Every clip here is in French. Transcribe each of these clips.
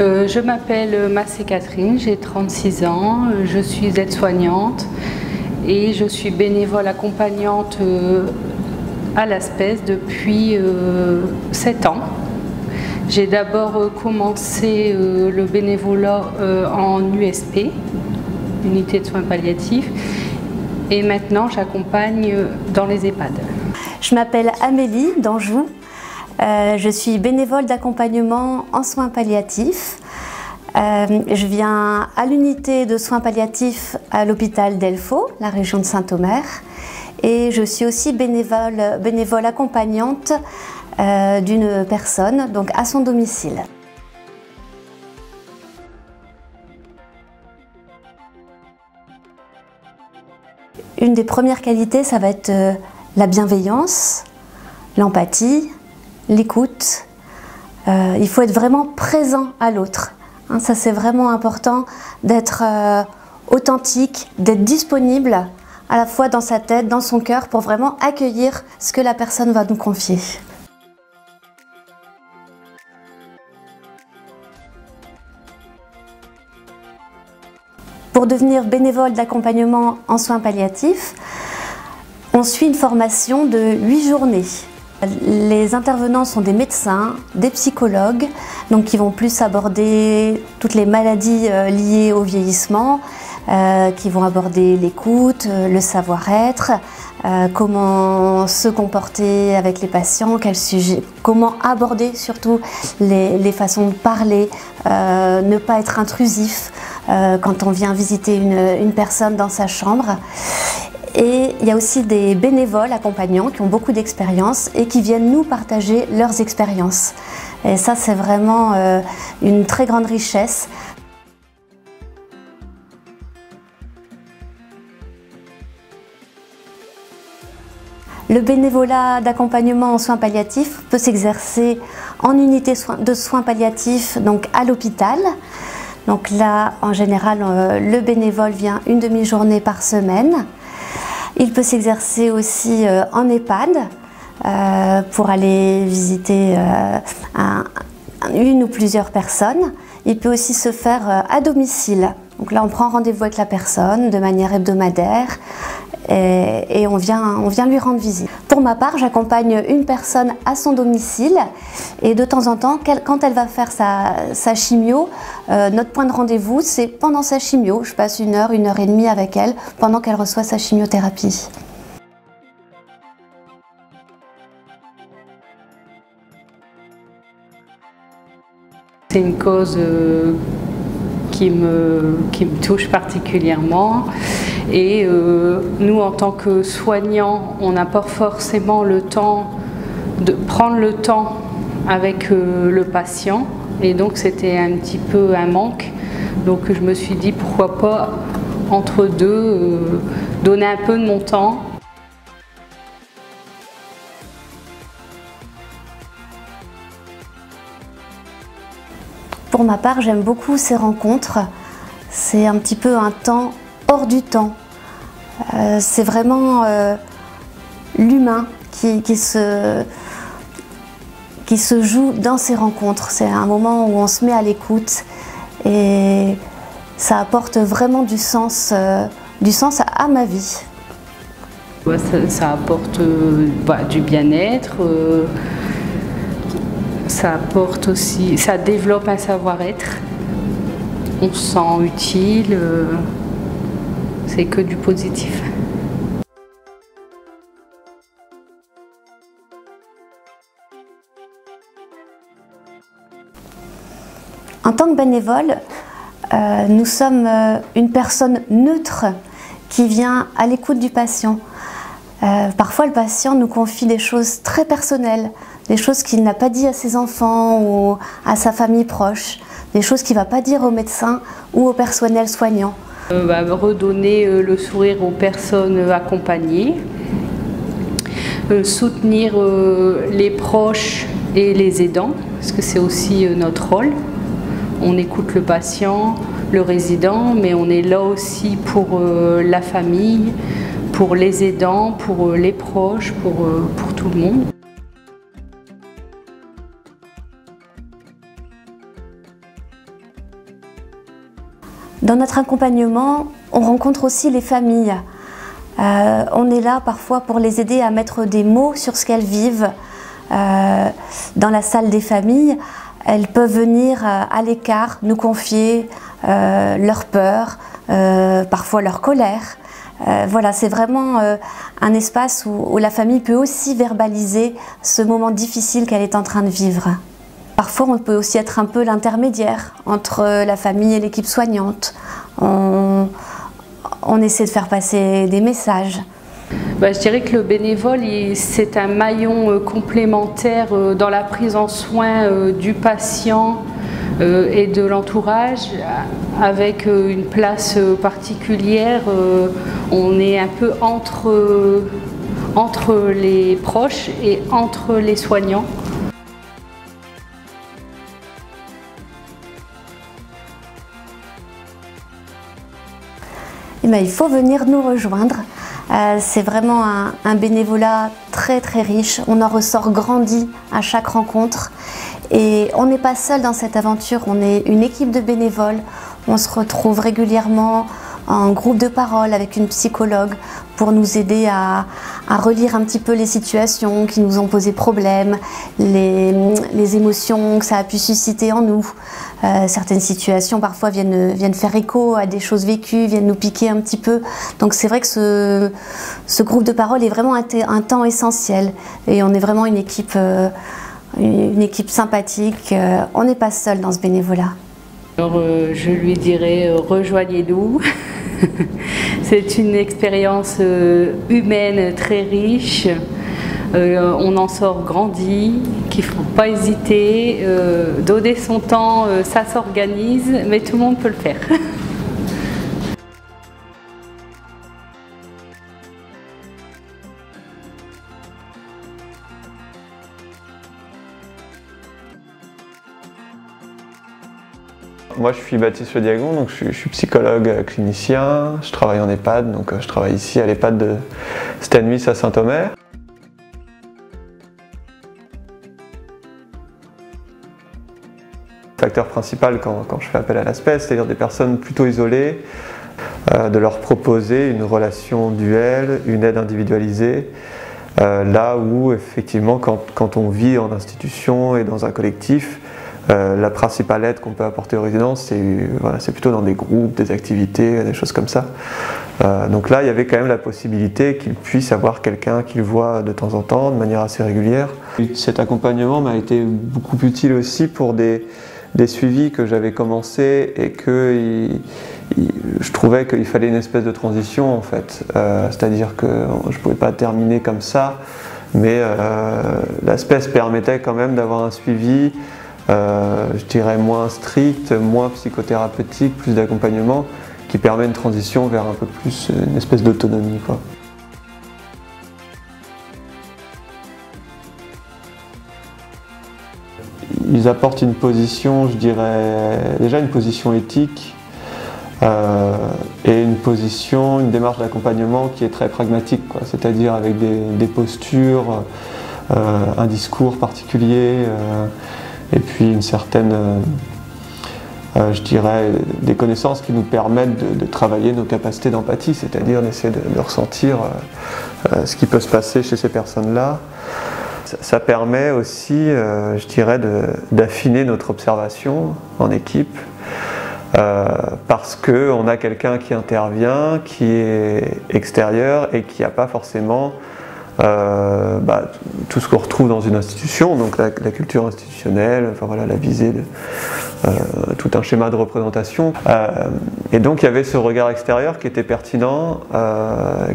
Je m'appelle Massé Catherine, j'ai 36 ans, je suis aide-soignante et je suis bénévole accompagnante à l'ASPES depuis 7 ans. J'ai d'abord commencé le bénévolat en USP, unité de soins palliatifs, et maintenant j'accompagne dans les EHPAD. Je m'appelle Amélie d'Anjou. Je suis bénévole d'accompagnement en soins palliatifs. Je viens à l'unité de soins palliatifs à l'hôpital d'Elfaux, la région de Saint-Omer. Et je suis aussi bénévole accompagnante d'une personne donc à son domicile. Une des premières qualités, ça va être la bienveillance, l'empathie, l'écoute. Il faut être vraiment présent à l'autre. Ça, c'est vraiment important d'être authentique, d'être disponible à la fois dans sa tête, dans son cœur, pour vraiment accueillir ce que la personne va nous confier. Pour devenir bénévole d'accompagnement en soins palliatifs, on suit une formation de 8 journées. Les intervenants sont des médecins, des psychologues, donc qui vont plus aborder toutes les maladies liées au vieillissement, qui vont aborder l'écoute, le savoir-être, comment se comporter avec les patients, quels sujets, comment aborder surtout les façons de parler, ne pas être intrusif quand on vient visiter une personne dans sa chambre. Et il y a aussi des bénévoles accompagnants qui ont beaucoup d'expérience et qui viennent nous partager leurs expériences. Et ça, c'est vraiment une très grande richesse. Le bénévolat d'accompagnement en soins palliatifs peut s'exercer en unité de soins palliatifs, donc à l'hôpital. Donc là, en général, le bénévole vient une demi-journée par semaine. Il peut s'exercer aussi en EHPAD pour aller visiter une ou plusieurs personnes. Il peut aussi se faire à domicile. Donc là, on prend rendez-vous avec la personne de manière hebdomadaire et on vient lui rendre visite. Pour ma part, j'accompagne une personne à son domicile et de temps en temps, quand elle va faire sa chimio, notre point de rendez-vous, c'est pendant sa chimio. Je passe 1 heure, 1 heure et demie avec elle pendant qu'elle reçoit sa chimiothérapie. C'est une cause qui me touche particulièrement et nous, en tant que soignants, on n'a pas forcément le temps de prendre le temps avec le patient, et donc c'était un petit peu un manque. Donc je me suis dit pourquoi pas entre deux donner un peu de mon temps. Pour ma part, j'aime beaucoup ces rencontres. C'est un petit peu un temps hors du temps. C'est vraiment l'humain qui se joue dans ces rencontres. C'est un moment où on se met à l'écoute et ça apporte vraiment du sens à ma vie. Ça apporte du bien-être. Ça apporte aussi, ça développe un savoir-être, on se sent utile, c'est que du positif. En tant que bénévole, nous sommes une personne neutre qui vient à l'écoute du patient. Parfois, le patient nous confie des choses très personnelles, des choses qu'il n'a pas dit à ses enfants ou à sa famille proche, des choses qu'il ne va pas dire aux médecins ou au personnel soignant. Redonner le sourire aux personnes accompagnées, soutenir les proches et les aidants, parce que c'est aussi notre rôle. On écoute le patient, le résident, mais on est là aussi pour la famille, pour les aidants, pour les proches, pour tout le monde. Dans notre accompagnement, on rencontre aussi les familles. On est là parfois pour les aider à mettre des mots sur ce qu'elles vivent. Dans la salle des familles, elles peuvent venir à l'écart nous confier leur peur, parfois leur colère. Voilà, c'est vraiment un espace où la famille peut aussi verbaliser ce moment difficile qu'elle est en train de vivre. Parfois, on peut aussi être un peu l'intermédiaire entre la famille et l'équipe soignante. On essaie de faire passer des messages. Je dirais que le bénévole, c'est un maillon complémentaire dans la prise en soin du patient et de l'entourage, avec une place particulière. On est un peu entre les proches et entre les soignants. Il faut venir nous rejoindre. C'est vraiment un bénévolat très très riche. On en ressort grandi à chaque rencontre. Et on n'est pas seul dans cette aventure, on est une équipe de bénévoles. On se retrouve régulièrement en groupe de parole avec une psychologue pour nous aider à relire un petit peu les situations qui nous ont posé problème, les émotions que ça a pu susciter en nous. Certaines situations parfois viennent faire écho à des choses vécues, viennent nous piquer un petit peu. Donc c'est vrai que ce groupe de parole est vraiment un temps essentiel et on est vraiment une équipe sympathique. On n'est pas seul dans ce bénévolat. Alors, je lui dirais rejoignez-nous. C'est une expérience humaine très riche. On en sort grandi, qu'il ne faut pas hésiter. Donner son temps, ça s'organise, mais tout le monde peut le faire. Moi, je suis Baptiste Le Diagon, donc je suis psychologue clinicien, je travaille en EHPAD, donc je travaille ici à l'EHPAD de Stenvis à Saint-Omer. Le facteur principal quand je fais appel à l'ASPES, c'est-à-dire des personnes plutôt isolées, de leur proposer une relation duelle, une aide individualisée, là où effectivement quand on vit en institution et dans un collectif, la principale aide qu'on peut apporter aux résidents, c'est plutôt dans des groupes, des activités, des choses comme ça. Donc là, il y avait quand même la possibilité qu'ils puissent avoir quelqu'un qu'ils voient de temps en temps, de manière assez régulière. Cet accompagnement m'a été beaucoup utile aussi pour des suivis que j'avais commencé et que je trouvais qu'il fallait une espèce de transition en fait. C'est-à-dire que je ne pouvais pas terminer comme ça, mais l'ASPES permettait quand même d'avoir un suivi je dirais moins strict, moins psychothérapeutique, plus d'accompagnement, qui permet une transition vers un peu plus une espèce d'autonomie, quoi. Ils apportent une position, je dirais, déjà une position éthique et une démarche d'accompagnement qui est très pragmatique, quoi. C'est-à-dire avec des postures, un discours particulier. Et puis une certaine, je dirais, des connaissances qui nous permettent de travailler nos capacités d'empathie, c'est-à-dire d'essayer de ressentir ce qui peut se passer chez ces personnes-là. Ça permet aussi, je dirais, d'affiner notre observation en équipe, parce qu'on a quelqu'un qui intervient, qui est extérieur et qui n'a pas forcément tout ce qu'on retrouve dans une institution, donc la culture institutionnelle, enfin voilà, la visée de tout un schéma de représentation. Et donc il y avait ce regard extérieur qui était pertinent,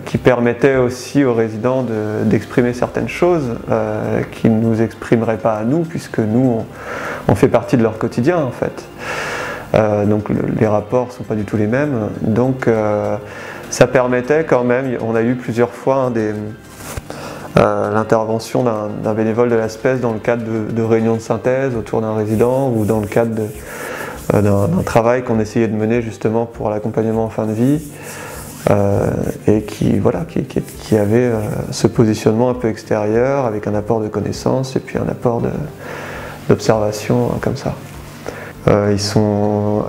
qui permettait aussi aux résidents d'exprimer certaines choses qu'ils ne nous exprimeraient pas à nous, puisque nous on fait partie de leur quotidien en fait. Donc les rapports ne sont pas du tout les mêmes. Donc ça permettait quand même, on a eu plusieurs fois l'intervention d'un bénévole de l'ASPES dans le cadre de réunions de synthèse autour d'un résident ou dans le cadre d'un travail qu'on essayait de mener justement pour l'accompagnement en fin de vie et qui avait ce positionnement un peu extérieur avec un apport de connaissances et puis un apport d'observation comme ça. Ils sont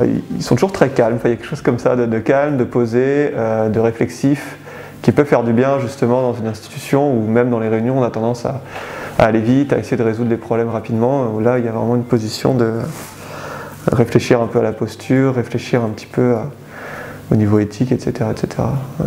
toujours très calmes, il y a quelque chose comme ça de calme, de posé, de réflexif, qui peut faire du bien justement dans une institution ou même dans les réunions on a tendance à aller vite, à essayer de résoudre les problèmes rapidement, où là il y a vraiment une position de réfléchir un peu à la posture, réfléchir un petit peu au niveau éthique, etc. etc. Ouais.